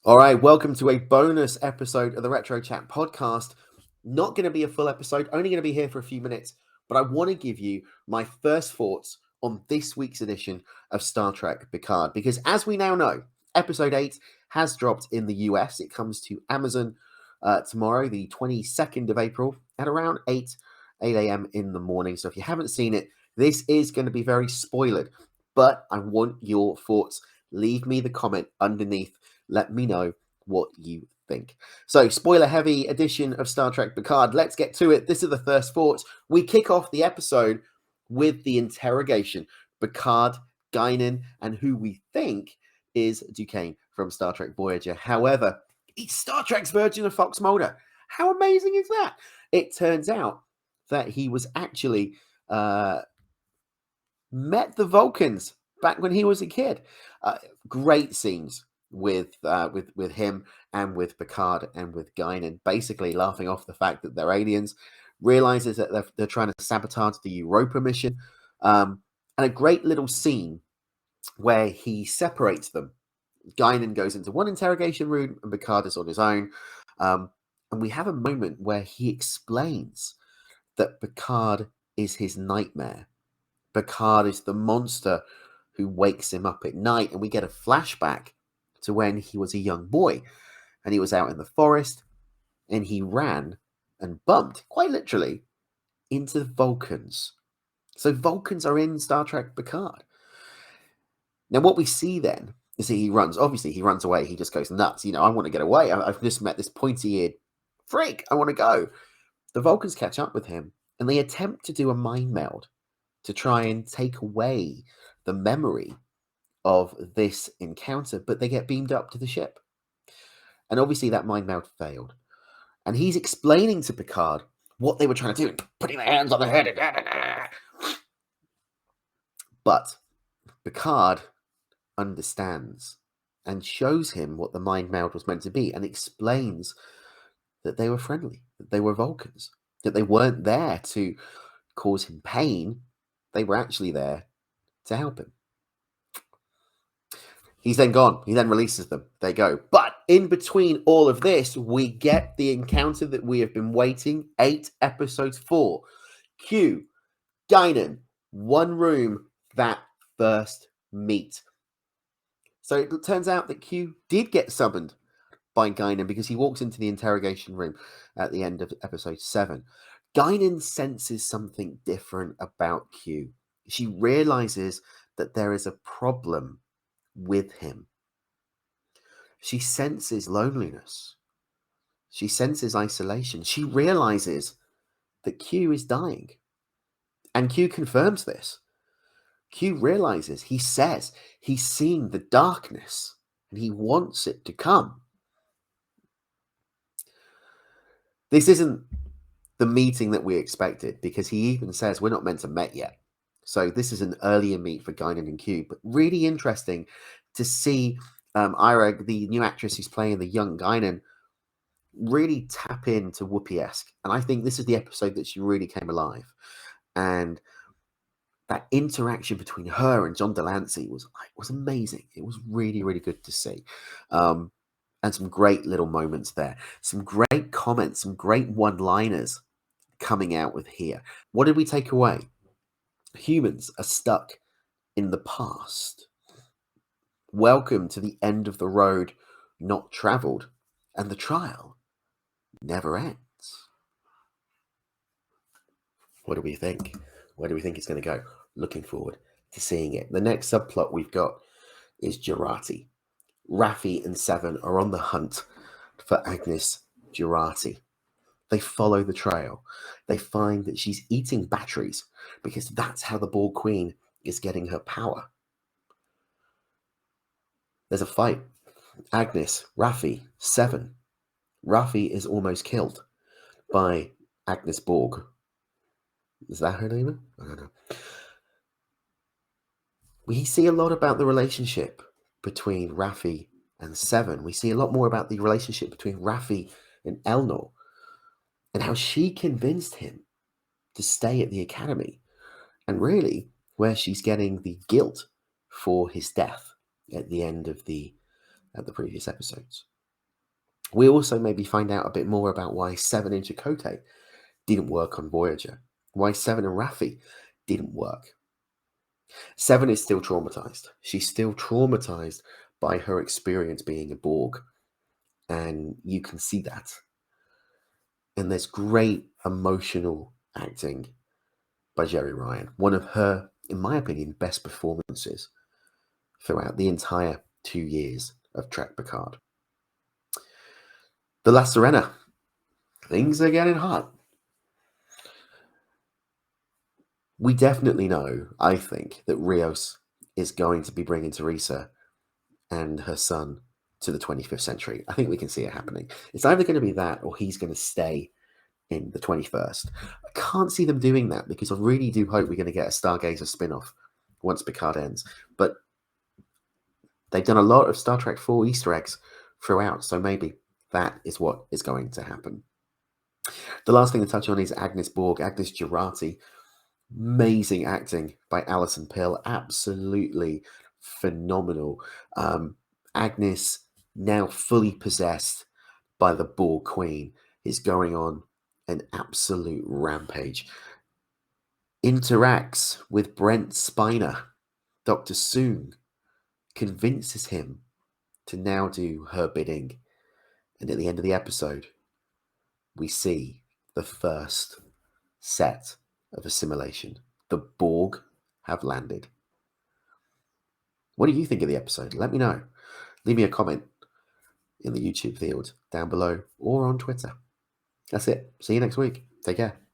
All right, welcome to a bonus episode of the Retro Chat podcast. Not going to be a full episode, only going to be here for a few minutes, but I want to give you my first thoughts on this week's edition of Star Trek Picard, because as we now know, episode 8 has dropped in the US. It comes to Amazon tomorrow, the 22nd of April, at around 8 a.m. in the morning. So if you haven't seen it, this is going to be very spoiled, but I want your thoughts. Leave me the comment underneath. Let me know what you think. So, spoiler-heavy edition of Star Trek Picard. Let's get to it. This is the first thoughts. We kick off the episode with the interrogation. Picard, Guinan, and who we think is Duquesne from Star Trek Voyager. However, it's Star Trek's version of Fox Mulder. How amazing is that? It turns out that he was actually met the Vulcans back when he was a kid. Great scenes with him and with Picard and with Guinan, basically laughing off the fact that they're aliens, realizes that they're trying to sabotage the Europa mission, and a great little scene where he separates them. Guinan goes into one interrogation room and Picard is on his own, and we have a moment where he explains that Picard is his nightmare. Picard is the monster who wakes him up at night, and we get a flashback to when he was a young boy and he was out in the forest and he ran and bumped, quite literally, into the Vulcans. So Vulcans are in Star Trek Picard. Now what we see then is that he runs. Obviously he runs away. He just goes nuts. I want to get away. I've just met this pointy-eared freak. I want to go. The Vulcans catch up with him and they attempt to do a mind meld to try and take away the memory of this encounter, but they get beamed up to the ship. And obviously that mind meld failed. And he's explaining to Picard what they were trying to do, putting their hands on the head. But Picard understands and shows him what the mind meld was meant to be and explains that they were friendly, that they were Vulcans, that they weren't there to cause him pain. They were actually there to help him. He's then gone. He then releases them. They go. But in between all of this, we get the encounter that we have been waiting 8 episodes for. Q, Guinan, one room, that first meet. So it turns out that Q did get summoned by Guinan because he walks into the interrogation room at the end of episode 7. Guinan senses something different about Q. She realizes that there is a problem with him. She senses loneliness. She senses isolation. She realizes that Q is dying. And Q confirms this. Q realizes, he says, he's seen the darkness and he wants it to come. This isn't the meeting that we expected because he even says we're not meant to meet yet. So this is an earlier meet for Guinan and Q, but really interesting to see Ira, the new actress who's playing the young Guinan, really tap into Whoopi-esque. And I think this is the episode that she really came alive. And that interaction between her and John Delancey was amazing. It was really, really good to see. And some great little moments there. Some great comments, some great one-liners coming out with here. What did we take away? Humans are stuck in the past. Welcome to the end of the road not traveled, and the trial never ends. What do we think? Where do we think it's going to go? Looking forward to seeing it. The next subplot we've got is Jurati. Raffi and Seven are on the hunt for Agnes Jurati. They follow the trail. They find that she's eating batteries because that's how the Borg Queen is getting her power. There's a fight. Agnes, Raffi, Seven. Raffi is almost killed by Agnes Borg. Is that her name? I don't know. We see a lot about the relationship between Raffi and Seven. We see a lot more about the relationship between Raffi and Elnor and how she convinced him to stay at the academy, and really where she's getting the guilt for his death at the end of the previous episodes. We also maybe find out a bit more about why Seven and Chakotay didn't work on Voyager, why Seven and Raffi didn't work. Seven is still traumatized. She's still traumatized by her experience being a Borg, and you can see that. And there's great emotional acting by Jerry Ryan, one of her, in my opinion, best performances throughout the entire 2 years of Trek Picard. The La Sirena. Things are getting hot. We definitely know, I think, that Rios is going to be bringing Teresa and her son to the 25th century. I think we can see it happening. It's either going to be that or he's going to stay in the 21st. I can't see them doing that because I really do hope we're going to get a Stargazer spin-off once Picard ends. But they've done a lot of Star Trek 4 Easter eggs throughout, so maybe that is what is going to happen. The last thing to touch on is Agnes Borg, Agnes Girardi. Amazing acting by Alison Pill, absolutely phenomenal. Agnes, now fully possessed by the Borg Queen, is going on an absolute rampage. Interacts with Brent Spiner. Dr. Soong convinces him to now do her bidding. And at the end of the episode, we see the first set of assimilation. The Borg have landed. What do you think of the episode? Let me know. Leave me a comment in the YouTube field down below or on Twitter. That's it. See you next week. Take care.